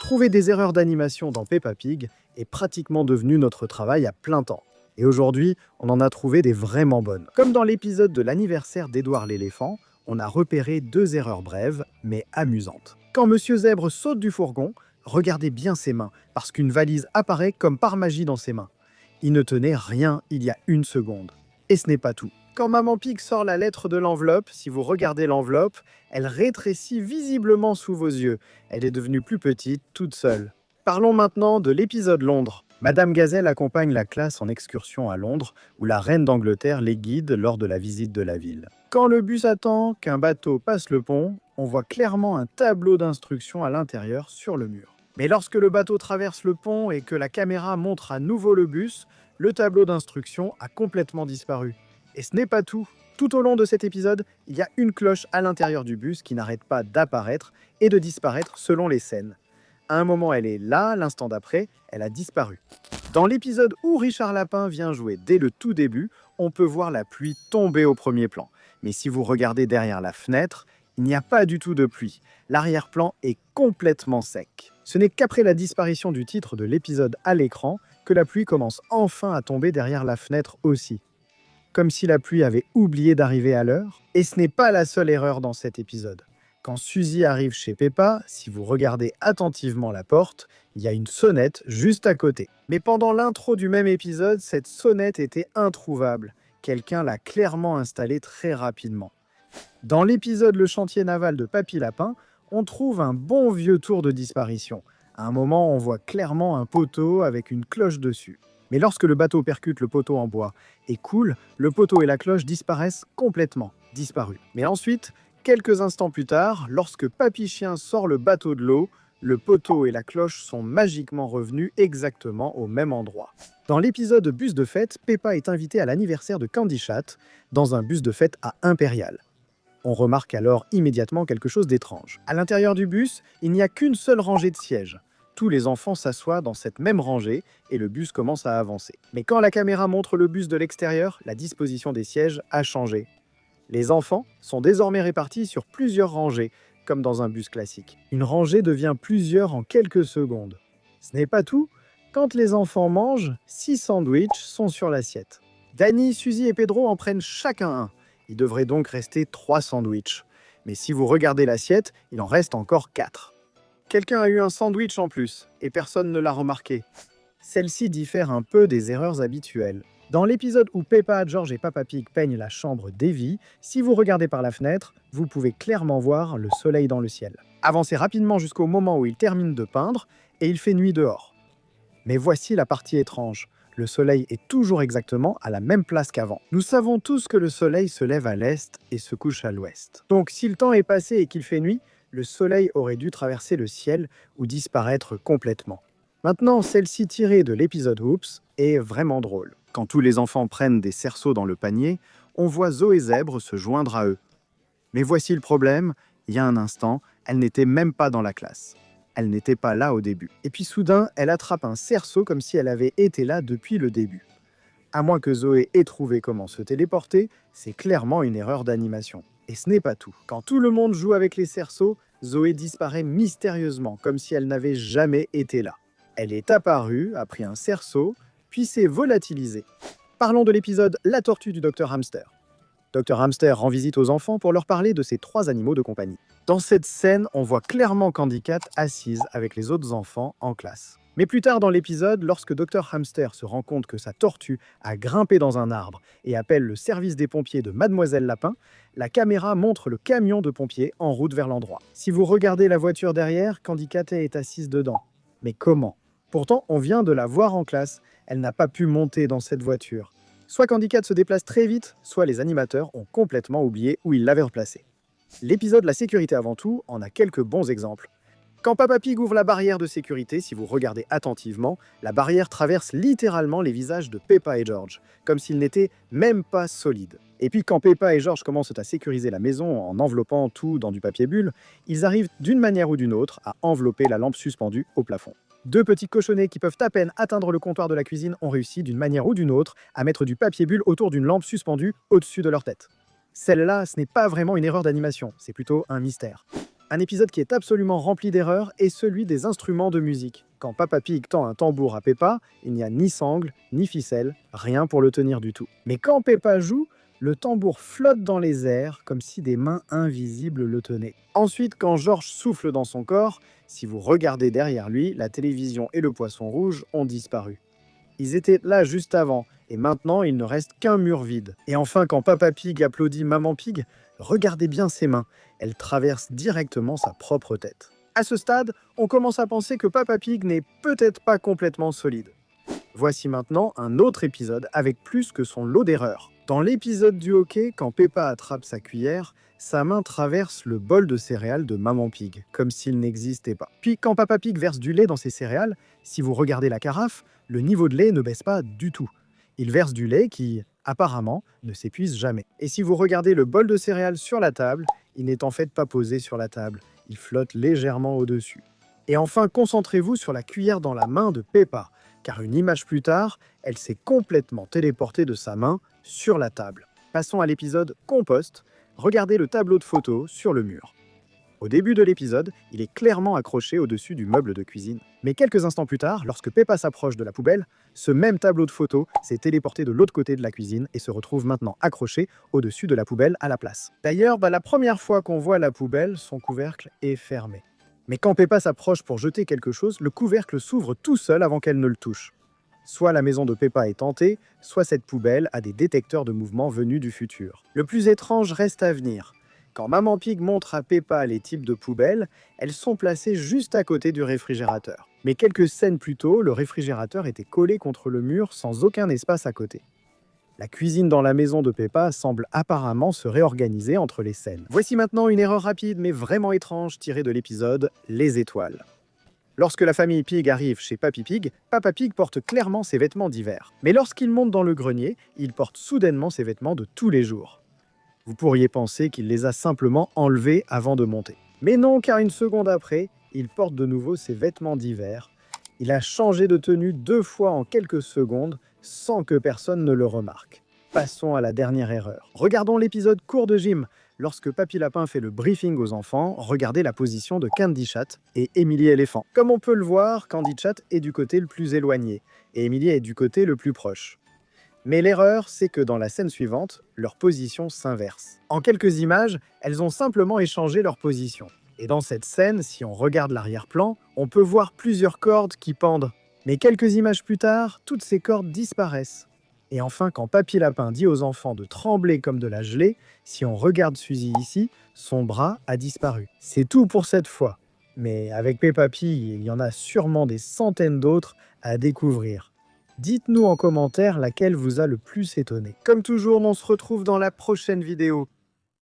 Trouver des erreurs d'animation dans Peppa Pig est pratiquement devenu notre travail à plein temps. Et aujourd'hui, on en a trouvé des vraiment bonnes. Comme dans l'épisode de l'anniversaire d'Édouard l'éléphant, on a repéré 2 erreurs brèves, mais amusantes. Quand Monsieur Zèbre saute du fourgon, regardez bien ses mains, parce qu'une valise apparaît comme par magie dans ses mains. Il ne tenait rien il y a 1 seconde. Et ce n'est pas tout. Quand Maman Pig sort la lettre de l'enveloppe, si vous regardez l'enveloppe, elle rétrécit visiblement sous vos yeux. Elle est devenue plus petite, toute seule. Parlons maintenant de l'épisode Londres. Madame Gazelle accompagne la classe en excursion à Londres, où la reine d'Angleterre les guide lors de la visite de la ville. Quand le bus attend qu'un bateau passe le pont, on voit clairement un tableau d'instructions à l'intérieur sur le mur. Mais lorsque le bateau traverse le pont et que la caméra montre à nouveau le bus, le tableau d'instructions a complètement disparu. Et ce n'est pas tout. Tout au long de cet épisode, il y a une cloche à l'intérieur du bus qui n'arrête pas d'apparaître et de disparaître selon les scènes. À un moment, elle est là, l'instant d'après, elle a disparu. Dans l'épisode où Richard Lapin vient jouer dès le tout début, on peut voir la pluie tomber au premier plan. Mais si vous regardez derrière la fenêtre, il n'y a pas du tout de pluie. L'arrière-plan est complètement sec. Ce n'est qu'après la disparition du titre de l'épisode à l'écran que la pluie commence enfin à tomber derrière la fenêtre aussi. Comme si la pluie avait oublié d'arriver à l'heure. Et ce n'est pas la seule erreur dans cet épisode. Quand Suzy arrive chez Peppa, si vous regardez attentivement la porte, il y a une sonnette juste à côté. Mais pendant l'intro du même épisode, cette sonnette était introuvable. Quelqu'un l'a clairement installée très rapidement. Dans l'épisode Le chantier naval de Papy Lapin, on trouve un bon vieux tour de disparition. À un moment, on voit clairement un poteau avec une cloche dessus. Mais lorsque le bateau percute le poteau en bois et coule, le poteau et la cloche disparaissent complètement, disparus. Mais ensuite, quelques instants plus tard, lorsque Papy Chien sort le bateau de l'eau, le poteau et la cloche sont magiquement revenus exactement au même endroit. Dans l'épisode Bus de fête, Peppa est invitée à l'anniversaire de Candy Chat dans un bus de fête à Impérial. On remarque alors immédiatement quelque chose d'étrange. À l'intérieur du bus, il n'y a qu'une seule rangée de sièges. Tous les enfants s'assoient dans cette même rangée et le bus commence à avancer. Mais quand la caméra montre le bus de l'extérieur, la disposition des sièges a changé. Les enfants sont désormais répartis sur plusieurs rangées, comme dans un bus classique. Une rangée devient plusieurs en quelques secondes. Ce n'est pas tout. Quand les enfants mangent, 6 sandwichs sont sur l'assiette. Danny, Suzy et Pedro en prennent chacun un. Il devrait donc rester 3 sandwichs. Mais si vous regardez l'assiette, il en reste encore 4. Quelqu'un a eu un sandwich en plus, et personne ne l'a remarqué. Celle-ci diffère un peu des erreurs habituelles. Dans l'épisode où Peppa, George et Papa Pig peignent la chambre d'Evie, si vous regardez par la fenêtre, vous pouvez clairement voir le soleil dans le ciel. Avancez rapidement jusqu'au moment où il termine de peindre, et il fait nuit dehors. Mais voici la partie étrange. Le soleil est toujours exactement à la même place qu'avant. Nous savons tous que le soleil se lève à l'est et se couche à l'ouest. Donc si le temps est passé et qu'il fait nuit, le soleil aurait dû traverser le ciel ou disparaître complètement. Maintenant, celle-ci tirée de l'épisode Oops est vraiment drôle. Quand tous les enfants prennent des cerceaux dans le panier, on voit Zoé Zèbre se joindre à eux. Mais voici le problème, il y a un instant, elle n'était même pas dans la classe. Elle n'était pas là au début. Et puis soudain, elle attrape un cerceau comme si elle avait été là depuis le début. À moins que Zoé ait trouvé comment se téléporter, c'est clairement une erreur d'animation. Et ce n'est pas tout. Quand tout le monde joue avec les cerceaux, Zoé disparaît mystérieusement, comme si elle n'avait jamais été là. Elle est apparue, a pris un cerceau, puis s'est volatilisée. Parlons de l'épisode La tortue du Dr Hamster. Dr Hamster rend visite aux enfants pour leur parler de ses 3 animaux de compagnie. Dans cette scène, on voit clairement Candy Cat assise avec les autres enfants en classe. Mais plus tard dans l'épisode, lorsque Dr Hamster se rend compte que sa tortue a grimpé dans un arbre et appelle le service des pompiers de Mademoiselle Lapin, la caméra montre le camion de pompiers en route vers l'endroit. Si vous regardez la voiture derrière, Candy Cat est assise dedans. Mais comment ? Pourtant, on vient de la voir en classe. Elle n'a pas pu monter dans cette voiture. Soit Candy Cat se déplace très vite, soit les animateurs ont complètement oublié où ils l'avaient replacée. L'épisode La sécurité avant tout en a quelques bons exemples. Quand Papa Pig ouvre la barrière de sécurité, si vous regardez attentivement, la barrière traverse littéralement les visages de Peppa et George, comme s'ils n'étaient même pas solides. Et puis quand Peppa et George commencent à sécuriser la maison en enveloppant tout dans du papier bulle, ils arrivent d'une manière ou d'une autre à envelopper la lampe suspendue au plafond. 2 petits cochonnets qui peuvent à peine atteindre le comptoir de la cuisine ont réussi d'une manière ou d'une autre à mettre du papier bulle autour d'une lampe suspendue au-dessus de leur tête. Celle-là, ce n'est pas vraiment une erreur d'animation, c'est plutôt un mystère. Un épisode qui est absolument rempli d'erreurs est celui des instruments de musique. Quand Papa Pig tend un tambour à Peppa, il n'y a ni sangle, ni ficelle, rien pour le tenir du tout. Mais quand Peppa joue, le tambour flotte dans les airs comme si des mains invisibles le tenaient. Ensuite, quand George souffle dans son corps, si vous regardez derrière lui, la télévision et le poisson rouge ont disparu. Ils étaient là juste avant, et maintenant il ne reste qu'un mur vide. Et enfin, quand Papa Pig applaudit Maman Pig, regardez bien ses mains, elles traversent directement sa propre tête. À ce stade, on commence à penser que Papa Pig n'est peut-être pas complètement solide. Voici maintenant un autre épisode avec plus que son lot d'erreurs. Dans l'épisode du hockey, quand Peppa attrape sa cuillère, sa main traverse le bol de céréales de Maman Pig, comme s'il n'existait pas. Puis quand Papa Pig verse du lait dans ses céréales, si vous regardez la carafe, le niveau de lait ne baisse pas du tout. Il verse du lait qui, apparemment, ne s'épuise jamais. Et si vous regardez le bol de céréales sur la table, il n'est en fait pas posé sur la table, il flotte légèrement au-dessus. Et enfin, concentrez-vous sur la cuillère dans la main de Peppa, car une image plus tard, elle s'est complètement téléportée de sa main sur la table. Passons à l'épisode compost. Regardez le tableau de photos sur le mur. Au début de l'épisode, il est clairement accroché au-dessus du meuble de cuisine. Mais quelques instants plus tard, lorsque Peppa s'approche de la poubelle, ce même tableau de photos s'est téléporté de l'autre côté de la cuisine et se retrouve maintenant accroché au-dessus de la poubelle à la place. D'ailleurs, la première fois qu'on voit la poubelle, son couvercle est fermé. Mais quand Peppa s'approche pour jeter quelque chose, le couvercle s'ouvre tout seul avant qu'elle ne le touche. Soit la maison de Peppa est hantée, soit cette poubelle a des détecteurs de mouvement venus du futur. Le plus étrange reste à venir. Quand Maman Pig montre à Peppa les types de poubelles, elles sont placées juste à côté du réfrigérateur. Mais quelques scènes plus tôt, le réfrigérateur était collé contre le mur sans aucun espace à côté. La cuisine dans la maison de Peppa semble apparemment se réorganiser entre les scènes. Voici maintenant une erreur rapide mais vraiment étrange tirée de l'épisode Les étoiles. Lorsque la famille Pig arrive chez Papy Pig, Papa Pig porte clairement ses vêtements d'hiver. Mais lorsqu'il monte dans le grenier, il porte soudainement ses vêtements de tous les jours. Vous pourriez penser qu'il les a simplement enlevés avant de monter. Mais non, car une seconde après, il porte de nouveau ses vêtements d'hiver. Il a changé de tenue 2 fois en quelques secondes, sans que personne ne le remarque. Passons à la dernière erreur. Regardons l'épisode court de Jim. Lorsque Papy Lapin fait le briefing aux enfants, regardez la position de Candy Chat et Emily Éléphant. Comme on peut le voir, Candy Chat est du côté le plus éloigné et Emily est du côté le plus proche. Mais l'erreur, c'est que dans la scène suivante, leur position s'inverse. En quelques images, elles ont simplement échangé leur position. Et dans cette scène, si on regarde l'arrière-plan, on peut voir plusieurs cordes qui pendent. Mais quelques images plus tard, toutes ces cordes disparaissent. Et enfin, quand Papy Lapin dit aux enfants de trembler comme de la gelée, si on regarde Suzy ici, son bras a disparu. C'est tout pour cette fois. Mais avec Peppa Pig, il y en a sûrement des centaines d'autres à découvrir. Dites-nous en commentaire laquelle vous a le plus étonné. Comme toujours, on se retrouve dans la prochaine vidéo.